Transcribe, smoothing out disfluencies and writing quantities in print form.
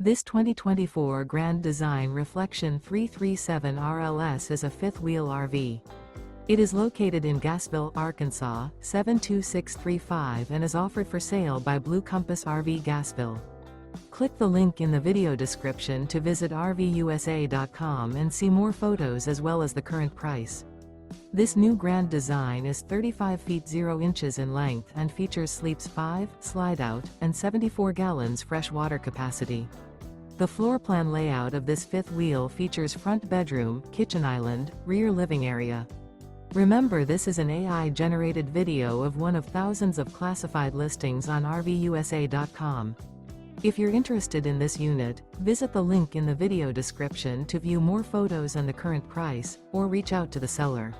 This 2024 Grand Design Reflection 337 RLS is a fifth-wheel RV. It is located in Gassville, Arkansas, 72635 and is offered for sale by Blue Compass RV Gassville. Click the link in the video description to visit RVUSA.com and see more photos as well as the current price. This new Grand Design is 35 feet 0 inches in length and features sleeps 5, Slideout, and 74 gallons fresh water capacity. The floor plan layout of this fifth wheel features front bedroom, kitchen island, rear living area. Remember, this is an AI-generated video of one of thousands of classified listings on RVUSA.com. If you're interested in this unit, visit the link in the video description to view more photos and the current price, or reach out to the seller.